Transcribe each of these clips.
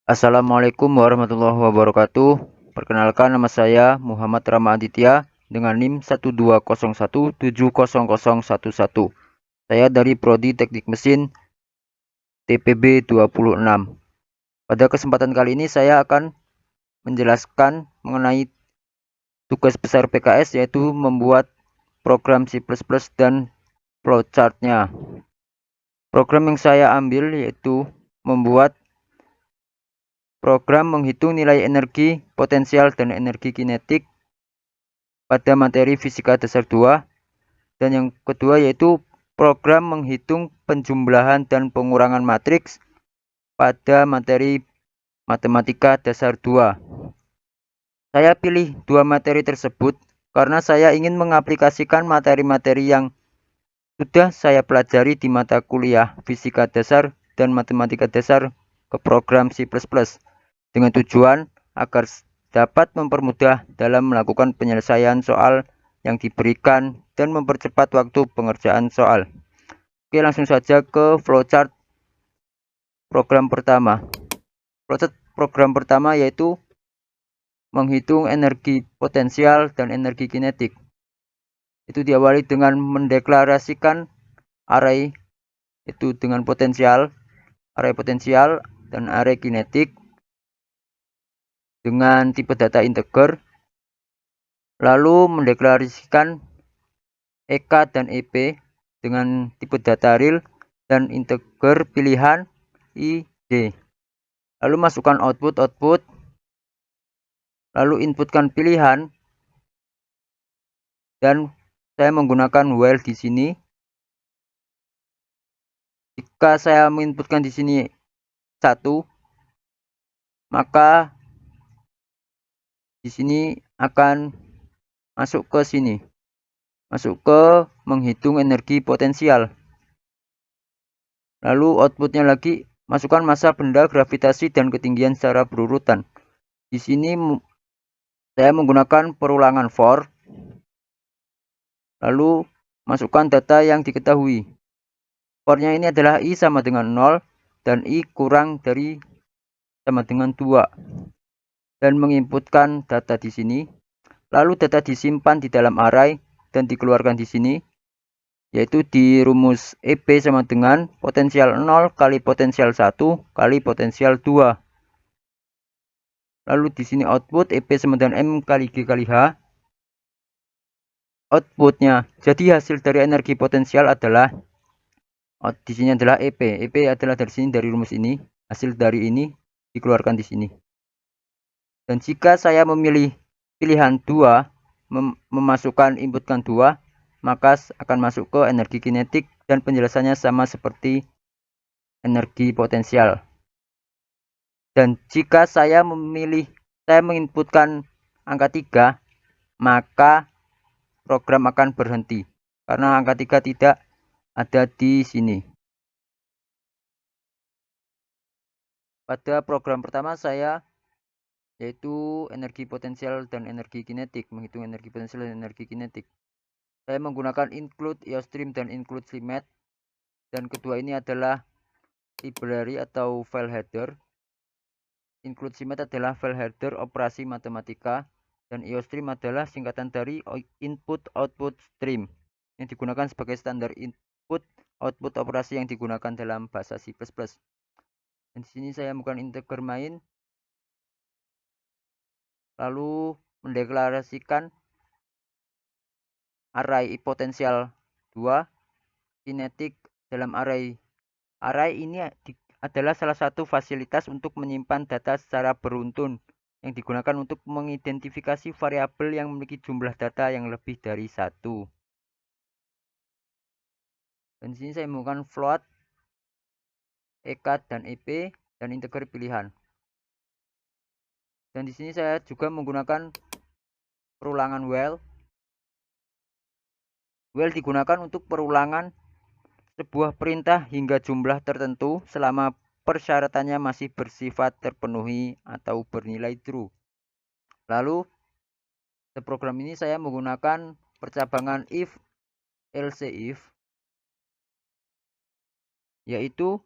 Assalamualaikum warahmatullahi wabarakatuh. Perkenalkan, nama saya Muhammad Rama Aditya dengan NIM 120170011. Saya dari Prodi Teknik Mesin TPB 26. Pada kesempatan kali ini saya akan menjelaskan mengenai tugas besar PKS, yaitu membuat program C++ dan flowchart-nya. Program yang saya ambil yaitu membuat program menghitung nilai energi potensial dan energi kinetik pada materi fisika dasar 2, dan yang kedua yaitu program menghitung penjumlahan dan pengurangan matriks pada materi matematika dasar 2. Saya pilih dua materi tersebut karena saya ingin mengaplikasikan materi-materi yang sudah saya pelajari di mata kuliah fisika dasar dan matematika dasar ke program C++ dengan tujuan agar dapat mempermudah dalam melakukan penyelesaian soal yang diberikan dan mempercepat waktu pengerjaan soal. Oke, langsung saja ke flowchart program pertama. Flowchart program pertama yaitu menghitung energi potensial dan energi kinetik. Itu diawali dengan mendeklarasikan array itu dengan array potensial dan array kinetik dengan tipe data integer, lalu mendeklarasikan EK dan EP dengan tipe data real dan integer pilihan ID. Lalu masukkan output, lalu inputkan pilihan, dan saya menggunakan while di sini. Jika saya menginputkan di sini 1, maka di sini akan masuk ke sini, masuk ke menghitung energi potensial. Lalu outputnya lagi, masukkan massa benda, gravitasi, dan ketinggian secara berurutan. Di sini saya menggunakan perulangan for, lalu masukkan data yang diketahui. For-nya ini adalah I sama dengan 0 dan I kurang dari sama dengan 2. Dan menginputkan data di sini. Lalu data disimpan di dalam array dan dikeluarkan di sini, yaitu di rumus EP sama dengan potensial 0 kali potensial 1 kali potensial 2. Lalu di sini output EP sama dengan M kali G kali H. Outputnya, jadi hasil dari energi potensial adalah di sini adalah EP. EP adalah dari sini, dari rumus ini. Hasil dari ini dikeluarkan di sini. Dan jika saya memilih pilihan 2, memasukkan inputkan 2, maka akan masuk ke energi kinetik dan penjelasannya sama seperti energi potensial. Dan jika saya menginputkan angka 3, maka program akan berhenti karena angka 3 tidak ada di sini. Pada program pertama saya yaitu energi potensial dan energi kinetik, menghitung energi potensial dan energi kinetik. Saya menggunakan include IOStream dan include Climate, dan kedua ini adalah library atau file header. Include Climate adalah file header operasi matematika, dan IOStream adalah singkatan dari input output stream yang digunakan sebagai standar input output operasi yang digunakan dalam bahasa C++. Dan di sini saya menggunakan integer main, lalu mendeklarasikan array potensial 2 kinetik dalam array. Array ini adalah salah satu fasilitas untuk menyimpan data secara beruntun yang digunakan untuk mengidentifikasi variabel yang memiliki jumlah data yang lebih dari 1. Dan di sini saya menggunakan float, EK dan EP dan integer pilihan. Dan di sini saya juga menggunakan perulangan while. While digunakan untuk perulangan sebuah perintah hingga jumlah tertentu selama persyaratannya masih bersifat terpenuhi atau bernilai true. Lalu di program ini saya menggunakan percabangan if else if, yaitu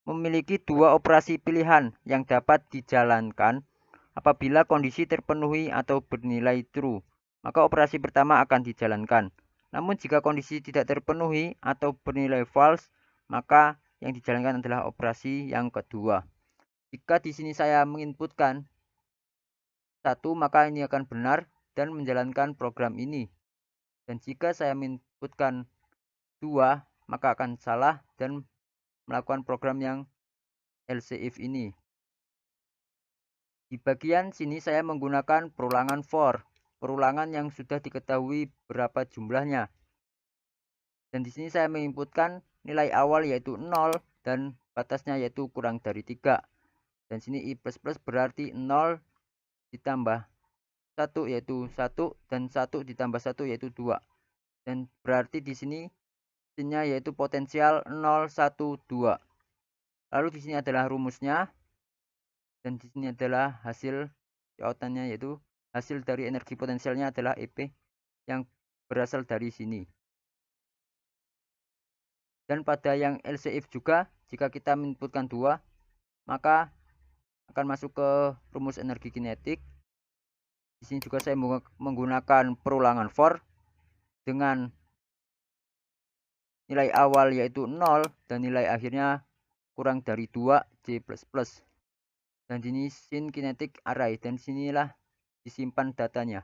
memiliki dua operasi pilihan yang dapat dijalankan apabila kondisi terpenuhi atau bernilai true, maka operasi pertama akan dijalankan. Namun jika kondisi tidak terpenuhi atau bernilai false, maka yang dijalankan adalah operasi yang kedua. Jika di sini saya menginputkan 1, maka ini akan benar dan menjalankan program ini. Dan jika saya menginputkan 2, maka akan salah dan melakukan program yang else if ini. Di bagian sini saya menggunakan perulangan for, perulangan yang sudah diketahui berapa jumlahnya. Dan di sini saya menginputkan nilai awal yaitu 0 dan batasnya yaitu kurang dari 3. Dan sini i++ berarti 0 ditambah 1 yaitu 1 dan 1 ditambah 1 yaitu 2. Dan berarti di sini mesinnya yaitu potensial 0, 1, 2. Lalu di sini adalah rumusnya dan di sini adalah hasil outputnya yaitu hasil dari energi potensialnya adalah EP yang berasal dari sini. Dan pada yang else if juga jika kita menginputkan 2 maka akan masuk ke rumus energi kinetik. Di sini juga saya menggunakan perulangan for dengan nilai awal yaitu 0 dan nilai akhirnya kurang dari 2 J++. Dan ini sin kinetic array dan sinilah disimpan datanya.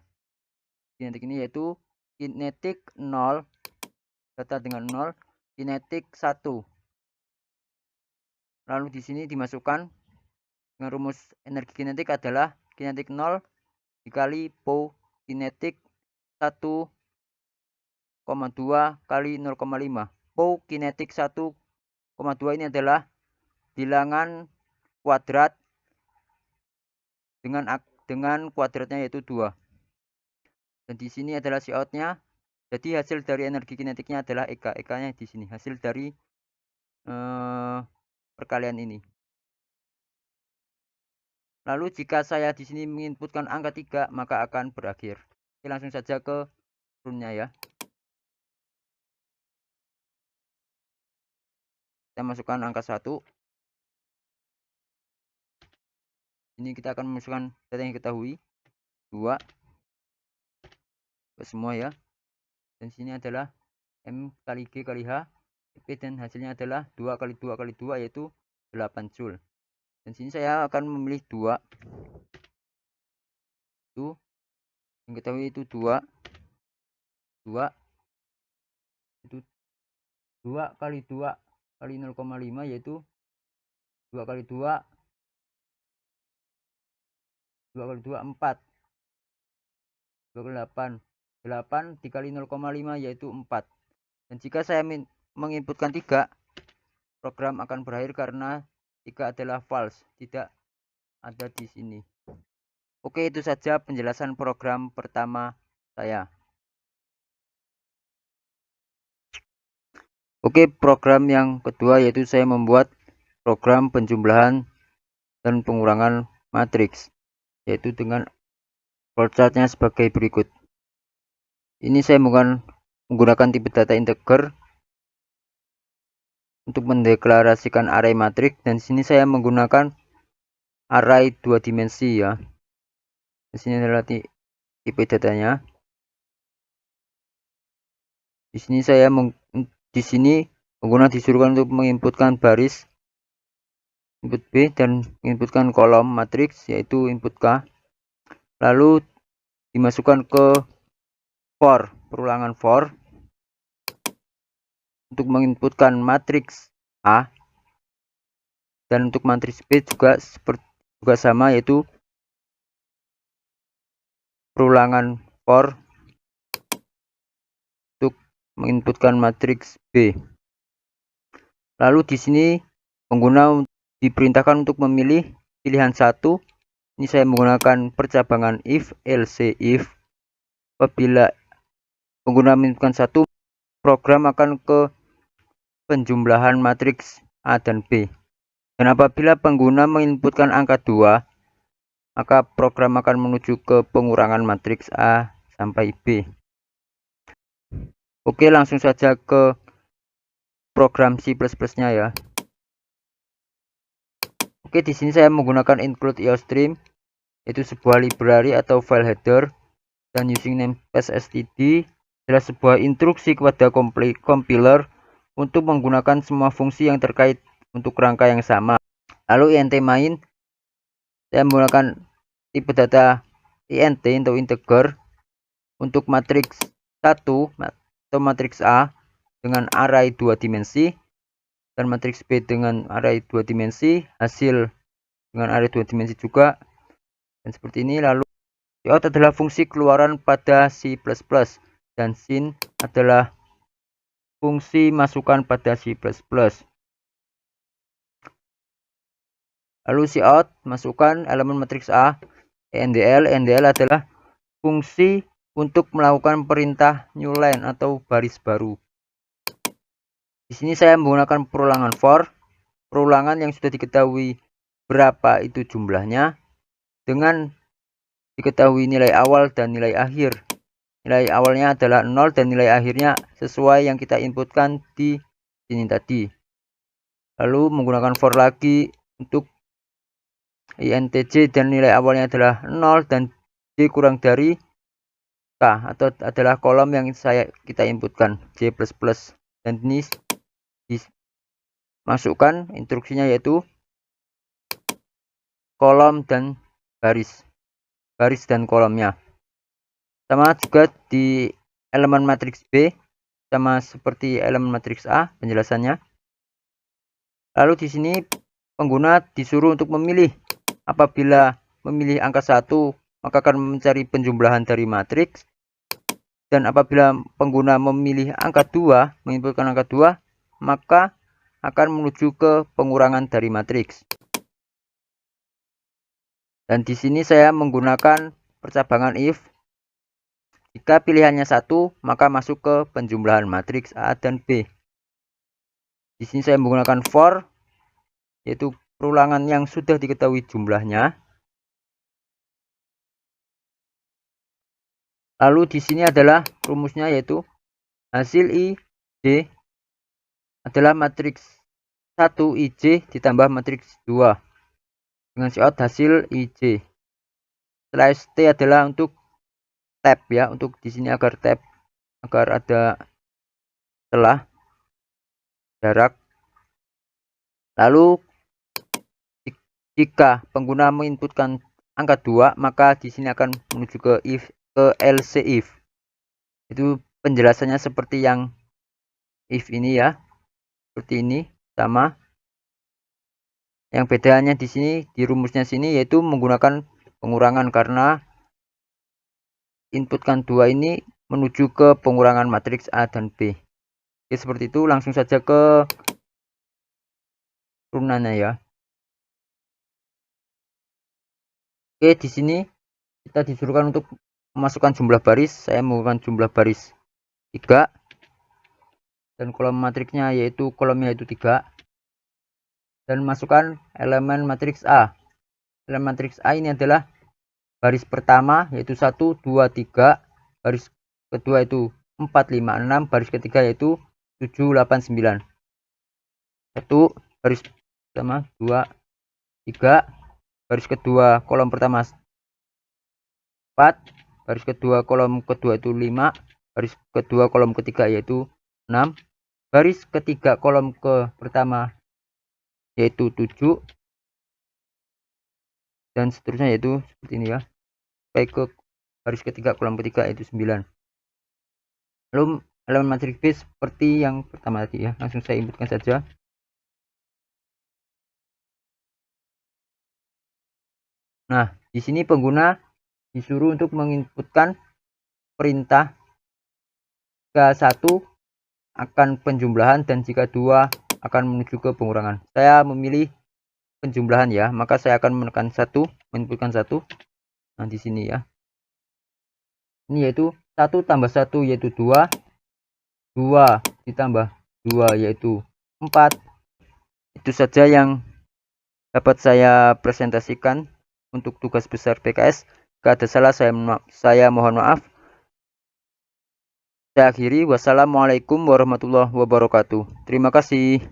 Kinetik ini yaitu kinetik 0, data dengan 0, kinetik 1. Lalu di sini dimasukkan dengan rumus energi kinetik adalah kinetik 0 dikali Po kinetik 1,2 kali 0,5. Po kinetik 1,2 ini adalah bilangan kuadrat dengan kuadratnya yaitu 2. Dan di sini adalah Cout-nya. Jadi hasil dari energi kinetiknya adalah EK. EK-nya di sini. Hasil dari perkalian ini. Lalu jika saya di sini menginputkan angka 3, maka akan berakhir. Oke, langsung saja ke runnya ya. Kita masukkan angka 1. Ini kita akan memasukkan data yang diketahui. 2. Ke semua ya. Dan sini adalah M kali G kali H. EP dan hasilnya adalah 2 kali 2 kali 2 yaitu 8 Joule. Dan sini saya akan memilih 2. Itu yang ketahui itu 2 itu 2 kali 2 kali 0,5 yaitu 2 kali 2 kali 2 4 2 kali 8 dikali 0,5 yaitu 4. Dan jika saya menginputkan 3, program akan berakhir karena 3 adalah false, tidak ada di sini. Oke, itu saja penjelasan program pertama saya. Oke, program yang kedua yaitu saya membuat program penjumlahan dan pengurangan matriks, yaitu dengan flowchartnya sebagai berikut. Ini saya menggunakan tipe data integer untuk mendeklarasikan array matriks, dan sini saya menggunakan array 2 dimensi ya. Di sini adalah tipe datanya. Di sini saya pengguna disuruhkan untuk menginputkan baris input B dan menginputkan kolom matriks yaitu input K. Lalu dimasukkan ke for, perulangan for untuk menginputkan matriks A, dan untuk matriks B juga sama yaitu perulangan for untuk menginputkan matriks B. Lalu di sini pengguna diperintahkan untuk memilih pilihan 1. Ini saya menggunakan percabangan if, else if. Apabila pengguna menentukan 1, program akan ke penjumlahan matriks A dan B. Dan apabila pengguna menginputkan angka 2, maka program akan menuju ke pengurangan matriks A sampai B. Oke, langsung saja ke program C++-nya ya. Oke, di sini saya menggunakan include iostream, yaitu sebuah library atau file header, dan using namespace std adalah sebuah instruksi kepada compiler untuk menggunakan semua fungsi yang terkait untuk rangka yang sama. Lalu int main, saya menggunakan tipe data int atau integer untuk matriks 1 atau matriks A dengan array 2 dimensi dan matriks B dengan array 2 dimensi, hasil dengan array 2 dimensi juga, dan seperti ini. Lalu cout adalah fungsi keluaran pada C++ dan sin adalah fungsi masukan pada C++. Lalu cout masukkan elemen matriks A, endl adalah fungsi untuk melakukan perintah new line atau baris baru. Di sini saya menggunakan perulangan for, perulangan yang sudah diketahui berapa itu jumlahnya dengan diketahui nilai awal dan nilai akhir. Nilai awalnya adalah 0 dan nilai akhirnya sesuai yang kita inputkan di sini tadi. Lalu menggunakan for lagi untuk intj dan nilai awalnya adalah 0 dan j kurang dari k atau adalah kolom yang kita inputkan j++, dan ini dimasukkan instruksinya yaitu kolom dan baris dan kolomnya. Sama juga di elemen matriks B, sama seperti elemen matriks A penjelasannya. Lalu di sini pengguna disuruh untuk memilih. Apabila memilih angka 1, maka akan mencari penjumlahan dari matriks. Dan apabila pengguna memilih angka 2, menginputkan angka 2, maka akan menuju ke pengurangan dari matriks. Dan di sini saya menggunakan percabangan if. Jika pilihannya 1, maka masuk ke penjumlahan matriks A dan B. Di sini saya menggunakan for, yaitu perulangan yang sudah diketahui jumlahnya. Lalu di sini adalah rumusnya, yaitu hasil IJ adalah matriks 1 IJ ditambah matriks 2 dengan cout hasil IJ. Slash T adalah untuk tab ya, untuk di sini agar tab, agar ada celah jarak. Lalu jika pengguna menginputkan angka 2, maka di sini akan menuju ke else if. Itu penjelasannya seperti yang if ini ya. Seperti ini sama. Yang bedanya di sini di rumusnya sini yaitu menggunakan pengurangan karena inputkan 2 ini menuju ke pengurangan matriks A dan B. Oke, seperti itu. Langsung saja ke turunannya ya. Oke, di sini kita disuruhkan untuk memasukkan jumlah baris. Saya menggunakan jumlah baris 3 dan kolom matriksnya yaitu kolomnya itu 3, dan masukkan elemen matriks A. Elemen matriks A ini adalah baris pertama yaitu 1, 2, 3, baris kedua itu 4, 5, 6, baris ketiga yaitu 7, 8, 9. 1 baris pertama, 2, 3, baris kedua kolom pertama 4, baris kedua kolom kedua itu 5, baris kedua kolom ketiga yaitu 6, baris ketiga kolom ke pertama yaitu 7, dan seterusnya yaitu seperti ini ya, baik ke baris ketiga kolom ketiga yaitu 9. Lalu elemen matriks B seperti yang pertama tadi ya, langsung saya inputkan saja. Nah, di sini pengguna disuruh untuk menginputkan perintah jika 1 akan penjumlahan dan jika 2 akan menuju ke pengurangan. Saya memilih penjumlahan ya, maka saya akan menekan 1, menginputkan 1. Nah, di sini ya. Ini yaitu 1 tambah 1 yaitu 2, 2 ditambah 2 yaitu 4. Itu saja yang dapat saya presentasikan untuk tugas besar PKS. Jika ada salah saya mohon maaf. Saya akhiri. Wassalamualaikum warahmatullahi wabarakatuh. Terima kasih.